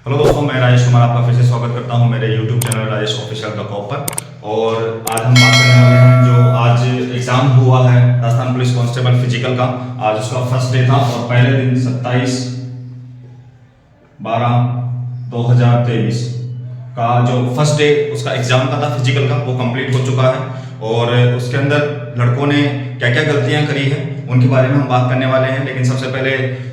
Hello दोस्तों, मैं राजेश कुमार आपका फिर से स्वागत करता हूं मेरे YouTube channel Rajesh official the cop पर। और आज हम बात करने वाले हैं जो आज एग्ज़ाम हुआ है राजस्थान पुलिस कांस्टेबल फिजिकल का। आज उसका फर्स्ट डे था और पहले दिन 27/12/2023 का जो फर्स्ट डे उसका एग्ज़ाम का था फिजिकल का, वो कंप्लीट हो चुका है। और उसके अंदर लड़कों ने क्या क्या गलतियां करी हैं उनके बारे में हम बात करने वाले हैं। लेकिन सबसे पहले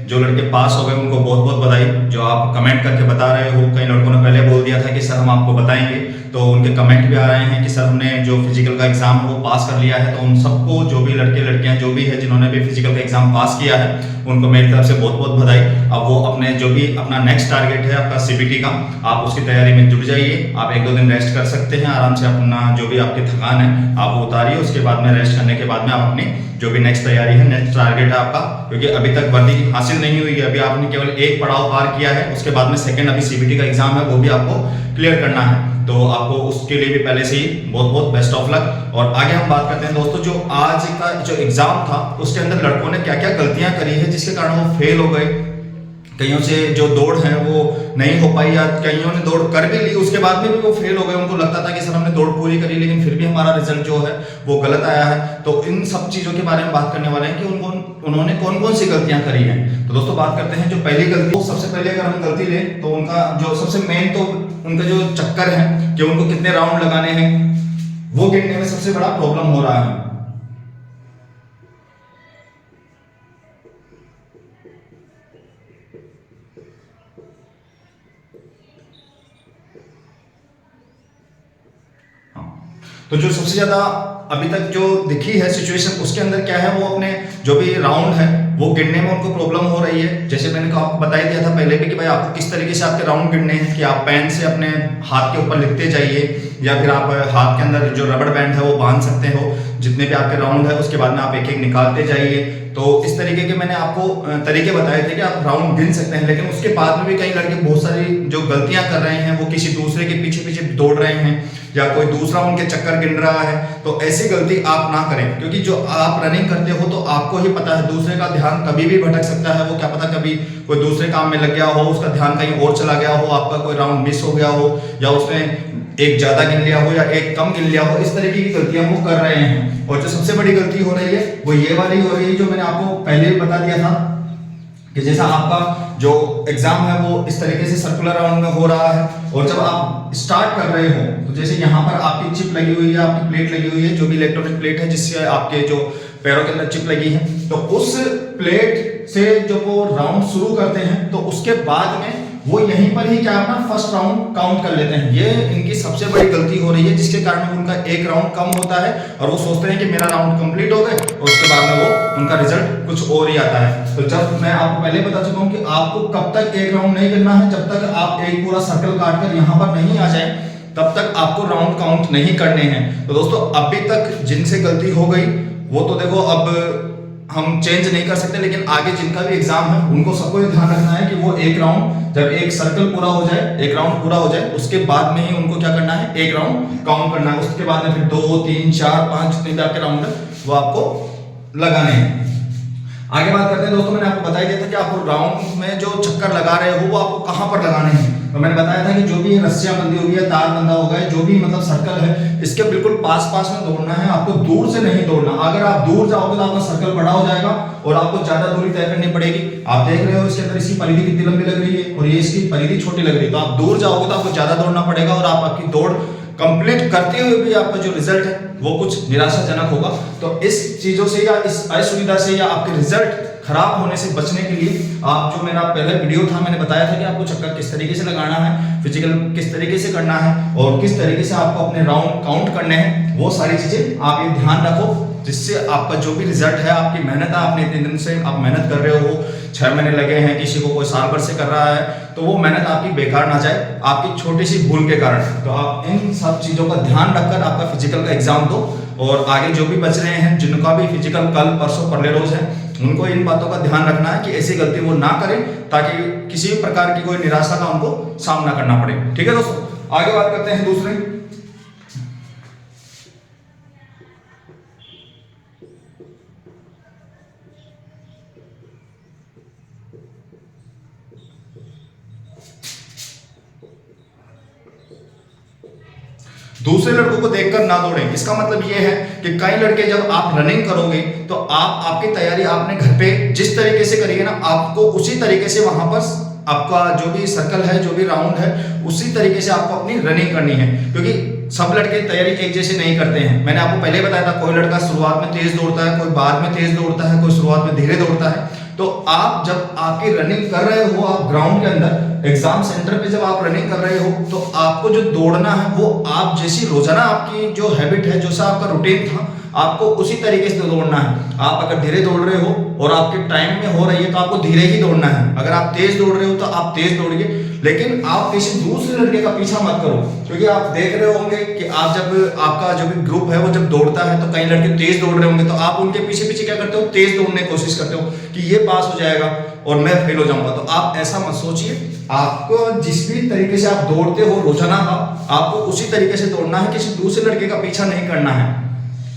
जो लड़के पास हो गए उनको बहुत बहुत बधाई। जो आप कमेंट करके बता रहे हो, कई लड़कों ने पहले बोल दिया था कि सर हम आपको बताएंगे, तो उनके कमेंट भी आ रहे हैं कि सर हमने जो फिजिकल का एग्जाम है वो पास कर लिया है। तो उन सबको, जो भी लड़के लड़कियां जो भी है जिन्होंने भी फिजिकल का एग्जाम पास किया है, उनको मेरी तरफ से बहुत बहुत बधाई। अब वो अपने जो भी अपना नेक्स्ट टारगेट है आपका सीबीटी का, आप उसकी तैयारी में जुट जाइए। आप एक दो दिन रेस्ट कर सकते हैं आराम से, अपना जो भी आपकी थकान है आप वो उतारिए। उसके बाद में रेस्ट करने के बाद में आप अपनी जो भी नेक्स्ट तैयारी है, नेक्स्ट टारगेट है आपका, क्योंकि अभी तक वर्दी हासिल नहीं हुई है, अभी आपने केवल एक पड़ाव पार किया है। उसके बाद में सेकंड अभी सीबीटी का एग्जाम है, वो भी आपको क्लियर करना है। तो आपको उसके लिए भी पहले से ही बहुत बहुत बेस्ट ऑफ लक। और आगे हम बात करते हैं दोस्तों, जो आज का जो एग्जाम था उसके अंदर लड़कों ने क्या क्या गलतियां करी है जिसके कारण वो फेल हो गए। कईयों से जो दौड़ है वो नहीं हो पाई, या कईयों ने दौड़ कर भी ली उसके बाद में भी वो फेल हो गए। उनको लगता था कि सर हमने दौड़ पूरी करी लेकिन फिर भी हमारा रिजल्ट जो है वो गलत आया है। तो इन सब चीज़ों के बारे में बात करने वाले हैं कि उन्होंने कौन कौन सी गलतियां करी हैं। तो दोस्तों बात करते हैं जो पहली गलती, तो सबसे पहले अगर हम गलती लें तो उनका जो सबसे मेन, तो उनका जो चक्कर है कि उनको कितने राउंड लगाने हैं वो गिनने में सबसे बड़ा प्रॉब्लम हो रहा है। तो जो सबसे ज्यादा अभी तक जो दिखी है सिचुएशन, उसके अंदर क्या है, वो अपने जो भी राउंड है वो गिनने में उनको प्रॉब्लम हो रही है। जैसे मैंने आपको बता दिया था पहले भी कि भाई आपको किस तरीके से आपके राउंड गिनने हैं, कि आप पेन से अपने हाथ के ऊपर लिखते जाइए, या फिर आप हाथ के अंदर जो रबड़ बैंड है वो बांध सकते हो। जितने भी आपके राउंड है उसके बाद में आप एक एक निकालते जाइए। तो इस तरीके के मैंने आपको तरीके बताए थे कि आप राउंड गिन सकते हैं। लेकिन उसके बाद में भी कई लड़के बहुत सारी जो गलतियां कर रहे हैं, वो किसी दूसरे के पीछे पीछे दौड़ रहे हैं या कोई दूसरा उनके चक्कर गिन रहा है। तो ऐसी गलती आप ना करें, क्योंकि जो आप रनिंग करते हो तो आपको ही पता है दूसरे का ध्यान कभी भी भटक सकता है। वो क्या पता कभी कोई दूसरे काम में लग गया हो, उसका ध्यान कहीं और चला गया हो, आपका कोई राउंड मिस हो गया हो, या उसने एक ज्यादा गिन लिया हो या एक कम गिन लिया हो। इस तरीके की गलतियां वो कर रहे हैं। और जो सबसे बड़ी गलती हो रही है वो ये वाली हो रही है, जो मैंने आपको पहले भी बता दिया था कि जैसा आपका जो एग्जाम है वो इस तरीके से सर्कुलर राउंड में हो रहा है, और जब आप स्टार्ट कर रहे हो तो जैसे यहाँ पर आपकी चिप लगी हुई है, आपकी प्लेट लगी हुई है, जो भी इलेक्ट्रॉनिक प्लेट है जिससे आपके जो पैरों के अंदर चिप लगी है, तो उस प्लेट से जब वो राउंड शुरू करते हैं तो उसके बाद में वो यहीं पर ही क्या अपना फर्स्ट राउंड काउंट कर लेते हैं। ये इनकी सबसे बड़ी गलती हो रही है, जिसके कारण उनका एक राउंड कम होता है और वो सोचते हैं कि मेरा राउंड कंप्लीट हो गए, और उसके बाद में वो उनका रिजल्ट कुछ और ही आता है। तो जब मैं आपको पहले बता चुका हूं कि आपको कब तक एक राउंड नहीं करना है, जब तक आप एक पूरा सर्कल काटकर यहां पर नहीं आ जाए तब तक आपको राउंड काउंट नहीं करने हैं। तो दोस्तों अभी तक जिनसे गलती हो गई वो तो देखो अब हम चेंज नहीं कर सकते, लेकिन आगे जिनका भी एग्जाम है उनको सबको ये ध्यान रखना है कि वो एक राउंड, जब एक सर्कल पूरा हो जाए, एक राउंड पूरा हो जाए, उसके बाद में ही उनको क्या करना है, एक राउंड काउंट करना है। उसके बाद में फिर 2 3 4 5 जितने भी आपके राउंड है वो आपको लगाने हैं। आगे बात करते हैं दोस्तों, मैंने आपको बता ही दिया था कि आप राउंड में जो चक्कर लगा रहे हो वो आपको कहां पर लगाने हैं। तो मैंने बताया था कि जो भी रस्सियां बंधी होगी या तार बंधा होगा, जो भी मतलब सर्कल है, इसके बिल्कुल पास पास में दौड़ना है, आपको दूर से नहीं दौड़ना। अगर आप दूर जाओगे तो आपका सर्कल बड़ा हो जाएगा और आपको ज्यादा दूरी तय करनी पड़ेगी। आप देख रहे हो इसके अंदर इसकी परिधि कितनी लंबी लग रही है और ये इसकी परिधि छोटी लग रही है। तो आप दूर जाओगे तो आपको ज्यादा दौड़ना पड़ेगा और आप आपकी दौड़ कंप्लीट करते हुए भी आपका जो रिजल्ट है वो कुछ निराशाजनक होगा। तो इस चीजों से या इस असुविधा से या आपके रिजल्ट खराब होने से बचने के लिए आप, जो मेरा पहला वीडियो था मैंने बताया था कि आपको चक्कर किस तरीके से लगाना है, फिजिकल किस तरीके से करना है और किस तरीके से आपको अपने राउंड काउंट करने हैं, वो सारी चीजें आप ये ध्यान रखो, जिससे आपका जो भी रिजल्ट है, आपकी मेहनत है, आपने इतने दिन से आप मेहनत कर रहे हो, 6 महीने लगे हैं, किसी को कोई साल भर से कर रहा है, तो वो मेहनत आपकी बेकार ना जाए आपकी छोटी सी भूल के कारण। तो आप इन सब चीजों का ध्यान रखकर आपका फिजिकल का एग्जाम दो। और आगे जो भी बच रहे हैं, जिनका भी फिजिकल कल परसों परले रोज है, उनको इन बातों का ध्यान रखना है कि ऐसी गलती वो ना करें, ताकि किसी भी प्रकार की कोई निराशा का उनको सामना करना पड़े। ठीक है दोस्तों, आगे बात करते हैं दूसरे। दूसरे लड़कों को देखकर ना दौड़ें। इसका मतलब ये है कि कई लड़के जब आप रनिंग करोगे तो आपकी तैयारी आपने घर पे जिस तरीके से करिए ना, आपको उसी तरीके से वहां पर आपका जो भी सर्कल है, जो भी राउंड है, उसी तरीके से आपको अपनी रनिंग करनी है। क्योंकि सब लड़के तैयारी एक जैसे नहीं करते हैं। मैंने आपको पहले बताया था, कोई लड़का शुरुआत में तेज दौड़ता है, कोई बाद में तेज दौड़ता है, कोई शुरुआत में धीरे दौड़ता है। तो आप जब आपकी रनिंग कर रहे हो, आप ग्राउंड के अंदर एग्जाम सेंटर पे जब आप रनिंग कर रहे हो, तो आपको जो दौड़ना है वो आप जैसी रोजाना आपकी जो हैबिट है, जो सा आपका रूटीन था, आपको उसी तरीके से दौड़ना है। आप अगर धीरे दौड़ रहे हो और आपके टाइम में हो रही है तो आपको धीरे ही दौड़ना है। अगर आप तेज दौड़ रहे हो तो आप तेज दौड़िए, लेकिन आप किसी दूसरे लड़के का पीछा मत करो। क्योंकि आप देख रहे होंगे कि आप जब आपका जो भी ग्रुप है वो जब दौड़ता है तो कई लड़के तेज दौड़ रहे होंगे, तो आप उनके पीछे पीछे क्या करते हो, तेज दौड़ने की कोशिश करते हो कि ये पास हो जाएगा और मैं फेल हो जाऊंगा। तो आप ऐसा मत सोचिए। आपको जिस भी तरीके से आप दौड़ते हो रोजाना का, आपको उसी तरीके से दौड़ना है, किसी दूसरे लड़के का पीछा नहीं करना है।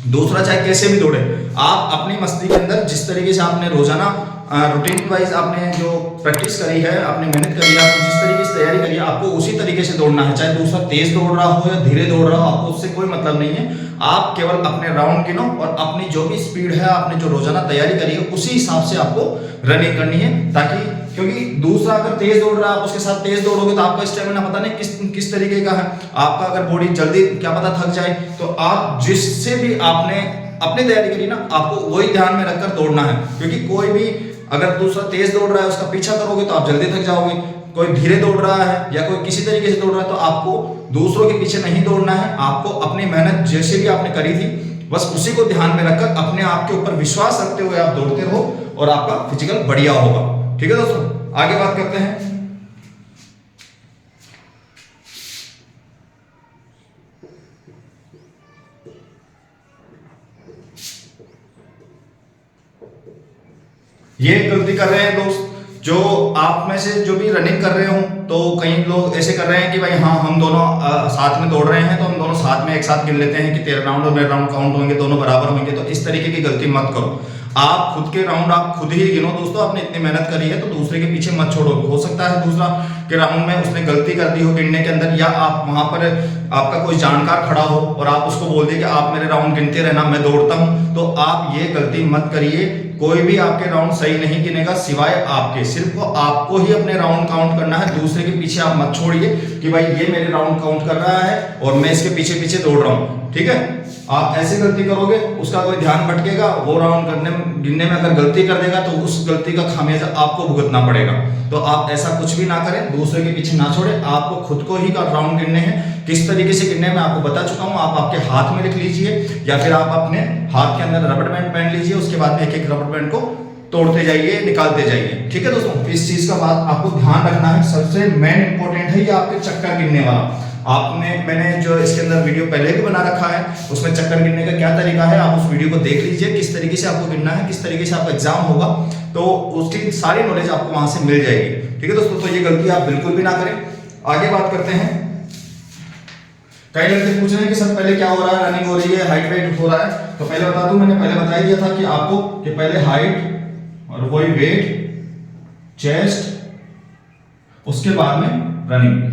दूसरा चाहे कैसे भी दौड़े, आप अपनी मस्ती के अंदर जिस तरीके से आपने रोजाना रूटीन वाइज आपने जो प्रैक्टिस करी है, आपने मेहनत करी है, आपने जिस तरीके से तैयारी करी है, आपको उसी तरीके से दौड़ना है। चाहे दूसरा तेज दौड़ रहा हो या धीरे दौड़ रहा हो, आपको उससे कोई मतलब नहीं है। आप केवल अपने राउंड गिनो और अपनी जो भी स्पीड है, आपने जो रोजाना तैयारी करी है, उसी हिसाब से आपको रनिंग करनी है। ताकि क्योंकि दूसरा अगर तेज दौड़ रहा है, आप उसके साथ तेज दौड़ोगे तो आपका स्टेमिना पता नहीं किस तरीके का है। आपका अगर बॉडी जल्दी क्या पता थक जाए, तो आप जिससे भी आपने अपनी तैयारी करी ना, आपको वही ध्यान में रखकर दौड़ना है। क्योंकि कोई भी अगर दूसरा तेज दौड़ रहा है उसका पीछा करोगे तो आप जल्दी थक जाओगे। कोई धीरे दौड़ रहा है या कोई किसी तरीके से दौड़ रहा है, तो आपको दूसरों के पीछे नहीं दौड़ना है। आपको अपनी मेहनत जैसे भी आपने करी थी, बस उसी को ध्यान में रखकर अपने आप के ऊपर विश्वास रखते हुए आप दौड़ते रहो और आपका फिजिकल बढ़िया होगा। ठीक है दोस्तों, आगे बात करते हैं। ये गलती कर रहे हैं दोस्त, जो आप में से जो भी रनिंग कर रहे हो, तो कई लोग ऐसे कर रहे हैं कि भाई हाँ हम दोनों साथ में दौड़ रहे हैं, तो हम दोनों साथ में एक साथ गिन लेते हैं कि तेरा राउंड और मेरा राउंड काउंट होंगे, दोनों बराबर होंगे। तो इस तरीके की गलती मत करो। आप खुद के राउंड आप खुद ही गिनो दोस्तों। आपने इतनी मेहनत करी है तो दूसरे के पीछे मत छोड़ो। हो सकता है दूसरा के राउंड में उसने गलती कर दी हो गिनने के अंदर, या आप वहां पर आपका कोई जानकार खड़ा हो और आप उसको बोल दिए कि आप मेरे राउंड गिनते रहना, मैं दौड़ता हूं। तो आप ये गलती मत करिए। कोई भी आपके राउंड सही नहीं गिनेगा सिवाय आपके। सिर्फ आपको ही अपने राउंड काउंट करना है, दूसरे के पीछे आप मत छोड़िए कि भाई ये मेरे राउंड काउंट कर रहा है और मैं इसके पीछे पीछे दौड़ रहा हूं। ठीक है, आप ऐसी गलती करोगे उसका कोई ध्यान भटकेगा, वो राउंड गिनने में अगर गलती कर देगा तो उस गलती का खामियाजा आपको भुगतना पड़ेगा। तो आप ऐसा कुछ भी ना करें, दूसरे के पीछे ना छोड़े। आपको खुद को ही राउंड गिनने हैं। किस तरीके से गिनने में आपको बता चुका हूं। आप आपके हाथ में लिख लीजिए या फिर आप अपने हाथ के अंदर रबड़ बैंड पहन लीजिए। उसके बाद में एक एक रबड़ बैंड को तोड़ते जाइए, निकालते जाइए। ठीक है दोस्तों, इस चीज का बात आपको ध्यान रखना है। सबसे मेन इंपॉर्टेंट है ये आपके चक्कर गिनने वाला। मैंने जो इसके अंदर वीडियो पहले भी बना रखा है, उसमें चक्कर गिनने का क्या तरीका है, आप उस वीडियो को देख लीजिए। किस तरीके से आपको गिनना है, किस तरीके से आपका एग्जाम होगा, तो उसकी सारी नॉलेज आपको वहां से मिल जाएगी। ठीक है दोस्तों, तो ये गलती आप बिल्कुल भी ना करें। आगे बात करते हैं। कई लड़के पूछ रहे हैं कि सर पहले क्या हो रहा है, रनिंग हो रही है, हाइट वेट हो रहा है। तो पहले बता दूं, मैंने पहले बता दिया था कि आपको कि पहले हाइट और वही वेट, चेस्ट, उसके बाद में रनिंग।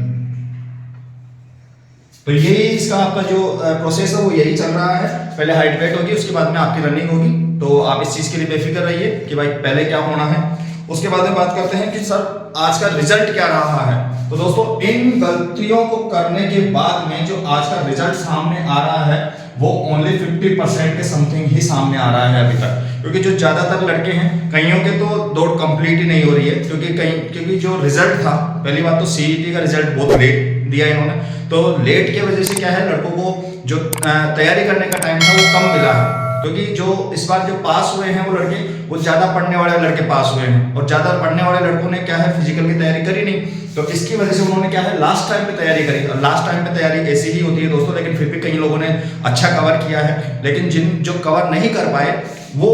तो यही इसका आपका जो प्रोसेस है वो यही चल रहा है। पहले हाइट वेट होगी, उसके बाद में आपकी रनिंग होगी। तो आप इस चीज के लिए बेफिक्र रहिए कि भाई पहले क्या होना है। उसके बाद में बात करते हैं कि सर आज का रिजल्ट क्या रहा है। तो दोस्तों, इन गलतियों को करने के बाद में जो आज का रिजल्ट सामने आ रहा है वो ओनली 50% के समथिंग ही सामने आ रहा है अभी तक। क्योंकि जो ज्यादातर लड़के हैं, कईयों के तो दौड़ कंप्लीट ही नहीं हो रही है। क्योंकि जो रिजल्ट था, पहली बात तो सीईटी का रिजल्ट बहुत लेट दिया इन्होंने। तो लेट की वजह से क्या है, लड़कों को जो तैयारी करने का टाइम था वो कम मिला है। क्योंकि जो इस बार जो पास हुए हैं वो लड़के, वो ज्यादा पढ़ने वाले लड़के पास हुए हैं, और ज्यादा पढ़ने वाले लड़कों ने क्या है फिजिकल की तैयारी करी नहीं। तो इसकी वजह से उन्होंने क्या है लास्ट टाइम पे तैयारी करी। और लास्ट टाइम पे तैयारी ऐसी ही होती है दोस्तों, लेकिन फिर भी कई लोगों ने अच्छा कवर किया है। लेकिन जो कवर नहीं कर पाए वो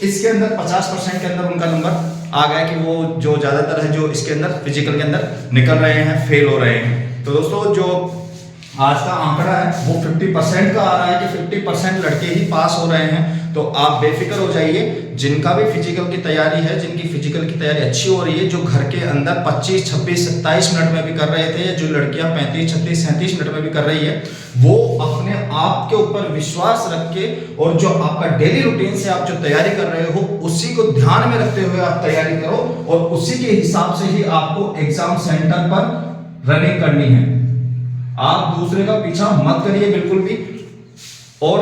इसके अंदर 50% के अंदर उनका नंबर आ गया कि वो जो ज्यादातर है जो इसके अंदर फिजिकल के अंदर निकल रहे हैं, फेल हो रहे हैं। तो दोस्तों, जो आज का आंकड़ा है वो 50% का आ रहा है कि 50% लड़के ही पास हो रहे हैं। तो आप बेफिक्र हो जाइए, जिनका भी फिजिकल की तैयारी है, जिनकी फिजिकल की तैयारी अच्छी हो रही है, जो घर के अंदर 25, 26, 27 मिनट में भी कर रहे थे, जो लड़कियां 35, 36, 37 मिनट में भी कर रही है, वो अपने आप के ऊपर विश्वास रख के और जो आपका डेली रूटीन से आप जो तैयारी कर रहे हो उसी को ध्यान में रखते हुए आप तैयारी करो और उसी के हिसाब से ही आपको एग्जाम सेंटर पर रनिंग करनी है। आप दूसरे का पीछा मत करिए बिल्कुल भी, और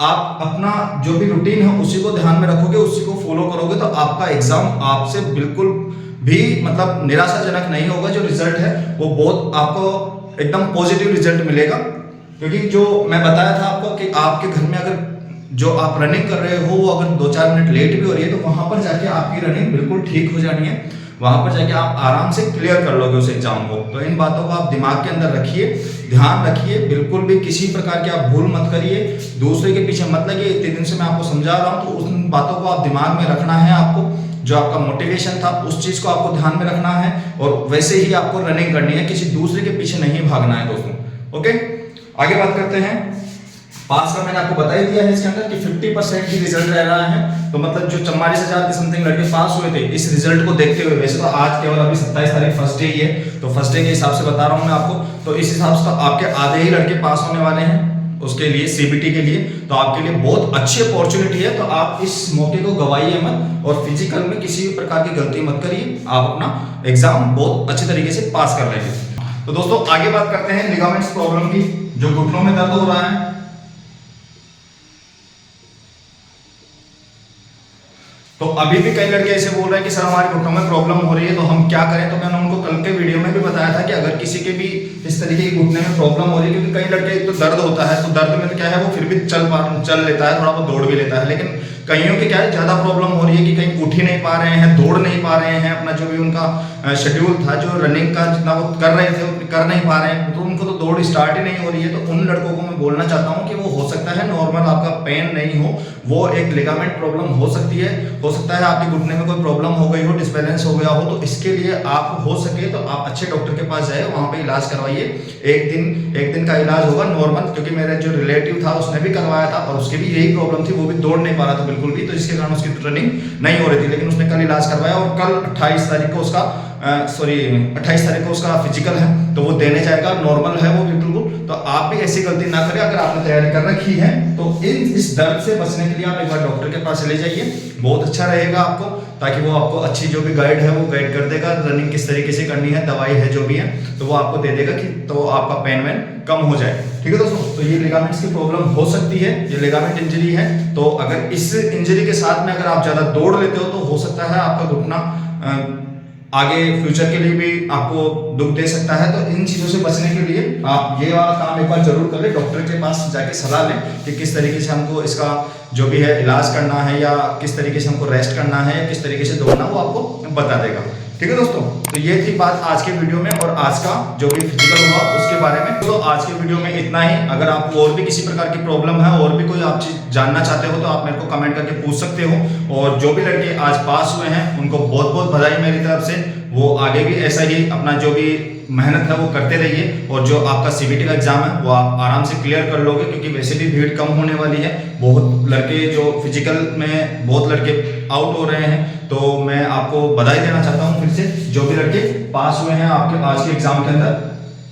आप अपना जो भी रूटीन है उसी को ध्यान में रखोगे, उसी को फॉलो करोगे तो आपका एग्जाम आपसे बिल्कुल भी मतलब निराशाजनक नहीं होगा। जो रिजल्ट है वो बहुत आपको एकदम पॉजिटिव रिजल्ट मिलेगा, क्योंकि जो मैं बताया था आपको कि आपके घर में अगर जो आप रनिंग कर रहे हो वो अगर 2-4 मिनट लेट भी हो रही है तो वहां पर जाके आपकी रनिंग बिल्कुल ठीक हो जानी है, वहां पर जाके आप आराम से क्लियर कर लोगे उस एग्जाम को। तो इन बातों को आप दिमाग के अंदर रखिए, ध्यान रखिए, बिल्कुल भी किसी प्रकार की आप भूल मत करिए, दूसरे के पीछे मत लगिए। इतने दिन से मैं आपको समझा रहा हूँ, तो उन बातों को आप दिमाग में रखना है। आपको जो आपका मोटिवेशन था उस चीज को आपको ध्यान में रखना है और वैसे ही आपको रनिंग करनी है, किसी दूसरे के पीछे नहीं भागना है दोस्तों। ओके, आगे बात करते हैं। पास का मैंने आपको बता ही दिया है इसके अंदर कि 50% ही रिजल्ट रह रहा है। तो मतलब जो 44,000 के समथिंग लड़के पास हुए थे, इस रिजल्ट को देखते हुए, वैसे तो आज केवल अभी 27 तारीख फर्स्ट डे ही है, तो फर्स्ट डे के हिसाब से बता रहा हूं मैं आपको, तो इस हिसाब से तो आपके आधे ही लड़के पास होने वाले हैं उसके लिए, सीबीटी के लिए। तो आपके लिए बहुत अच्छी अपॉर्चुनिटी है, तो आप इस मौके को गवाइए मत और फिजिकल में किसी भी प्रकार की गलती मत करिए, आप अपना एग्जाम बहुत अच्छे तरीके से पास कर लेंगे। तो दोस्तों आगे बात करते हैं लिगामेंट्स प्रॉब्लम की, जो घुटनों में दर्द हो रहा है। तो अभी भी कई लड़के ऐसे बोल रहे हैं कि सर हमारे घुटनों में प्रॉब्लम हो रही है, तो हम क्या करें। तो मैंने उनको कल के वीडियो में भी बताया था कि अगर किसी के भी इस तरीके की घुटने में प्रॉब्लम हो रही है, क्योंकि कई लड़के एक तो दर्द होता है, तो दर्द में तो क्या है वो फिर भी चल लेता है, थोड़ा बहुत दौड़ भी लेता है, लेकिन कईयों की क्या है ज्यादा प्रॉब्लम हो रही है कि कहीं उठ ही नहीं पा रहे हैं, दौड़ नहीं पा रहे हैं, अपना जो भी उनका शेड्यूल था जो रनिंग का जितना वो कर रहे थे वो कर नहीं पा रहे हैं, तो उनको तो दौड़ स्टार्ट ही नहीं हो रही है। तो उन लड़कों को मैं बोलना चाहता हूँ कि वो हो सकता है नॉर्मल आपका पेन नहीं हो, वो एक लिगामेंट प्रॉब्लम हो सकती है, हो सकता है आपके घुटने में कोई प्रॉब्लम हो गई हो, डिसबैलेंस हो गया हो, तो इसके लिए आप हो सके तो आप अच्छे डॉक्टर के पास जाए, वहां पे इलाज करवाइए। एक दिन का इलाज होगा नॉर्मल, क्योंकि मेरा जो रिलेटिव था उसने भी करवाया था और उसकी भी यही प्रॉब्लम थी, वो भी दौड़ नहीं पा रहा था बिल्कुल भी, तो इसके कारण उसकी रनिंग नहीं हो रही थी, लेकिन उसने कल इलाज करवाया और कल 28 तारीख को उसका 28 तारीख को उसका फिजिकल है, तो वो देने जाएगा, नॉर्मल है वो बिल्कुल। तो आप भी ऐसी गलती ना करें, अगर आपने तैयारी कर रखी है तो इस दर्द से बचने के लिए आप एक बार डॉक्टर के पास चले जाइए, बहुत अच्छा रहेगा आपको, ताकि वो आपको अच्छी जो भी गाइड है वो गाइड कर देगा, रनिंग किस तरीके से करनी है, दवाई है जो भी है तो वो आपको दे देगा कि तो आपका पेन वैन कम हो जाए। ठीक है दोस्तों, तो ये लिगामेंट्स की प्रॉब्लम हो सकती है, ये लिगामेंट इंजरी है। तो अगर इस इंजरी के साथ में अगर आप ज्यादा दौड़ लेते हो तो हो सकता है आपका घुटना आगे फ्यूचर के लिए भी आपको दुख दे सकता है। तो इन चीजों से बचने के लिए आप ये वाला काम एक बार जरूर कर ले, डॉक्टर के पास जाके सलाह लें कि किस तरीके से हमको इसका जो भी है इलाज करना है, या किस तरीके से हमको रेस्ट करना है, या किस तरीके से दौड़ना, वो आपको बता देगा। ठीक है दोस्तों, तो ये थी बात आज के वीडियो में, और आज का जो भी फिजिकल हुआ उसके बारे में। तो आज के वीडियो में इतना ही। अगर आपको और भी किसी प्रकार की प्रॉब्लम है और भी कोई आप चीज जानना चाहते हो तो आप मेरे को कमेंट करके पूछ सकते हो। और जो भी लड़के आज पास हुए हैं उनको बहुत बहुत बधाई मेरी तरफ से, वो आगे भी ऐसा ही अपना जो भी मेहनत है वो करते रहिए, और जो आपका सीबीटी का एग्जाम है वो आप आराम से क्लियर कर लोगे, क्योंकि वैसे भी भीड़ कम होने वाली है। बहुत लड़के जो फिजिकल में बहुत लड़के आउट हो रहे हैं, तो मैं आपको बधाई देना चाहता हूँ फिर से, जो भी लड़के पास हुए हैं आपके आज के एग्जाम के अंदर।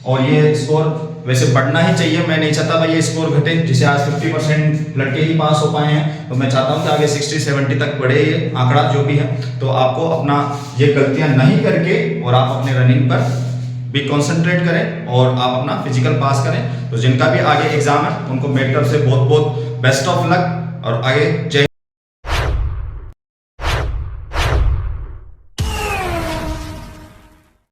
और ये स्कोर वैसे बढ़ना ही चाहिए, मैं नहीं चाहता भाई ये स्कोर घटे, जिसे आज 50% लड़के ही पास हो पाए हैं, तो मैं चाहता हूँ कि आगे 60-70 तक बढ़े ये आंकड़ा जो भी है। तो आपको अपना ये गलतियां नहीं करके और आप अपने रनिंग पर भी कंसंट्रेट करें और आप अपना फिजिकल पास करें। तो जिनका भी आगे एग्जाम है उनको मेरी तरफ से बहुत बहुत बेस्ट ऑफ लक, और आगे जय